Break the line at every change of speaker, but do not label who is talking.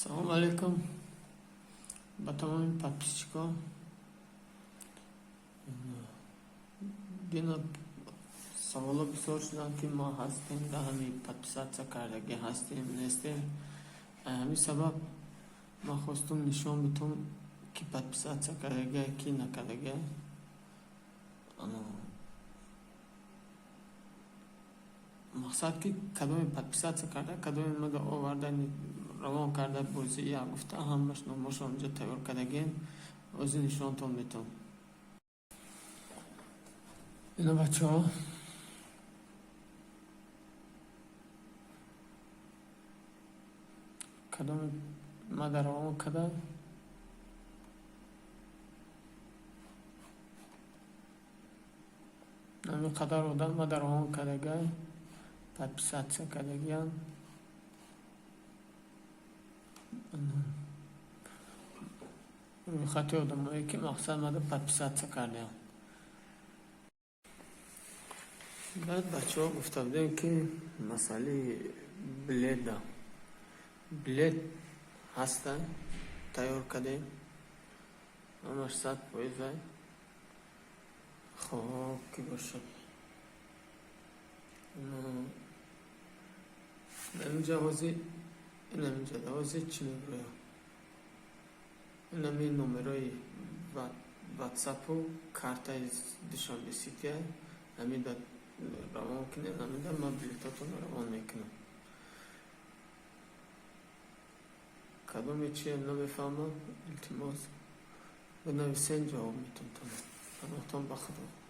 Салом алейкум. Ба тамоми подписчикон бина саволо бисёр шудан ки мо ҳастем да ҳамин подписатсия кардагӣ ҳастем нестем. Ҳамин сабаб ма хостум нишон битум ки подписатсия кардагӣ ки накардагӣ. мақсад ки кадоми подписатсия карда кадоми мада овардани равон карда бозӣ як гуфта ҳамаш номошон инҷо тайёр кардагем ози нишонтон метавон. Ина бачаҳо кадоми мада равон карда ҳамин қадар одам мада равон кардага подписатсия кардагиам. рӯйхати одамое ки мақсад мада подписатсия кардаям. баъд бачаҳо гуфта будем ки масъалаи билет ҳаста тайёр кардем ҳамаш 100%. хоб ки бошад наминҷа ҳозир чӣ мебурӯям инами номерои ватсапу картаи душанбесития ҳамида равон кунем. ҳамида ма билетатонро равон мекунам. кадоме чиям намефаҳмам илтимос бинависен ҷавоб метавонам. ҳаматон ба худо.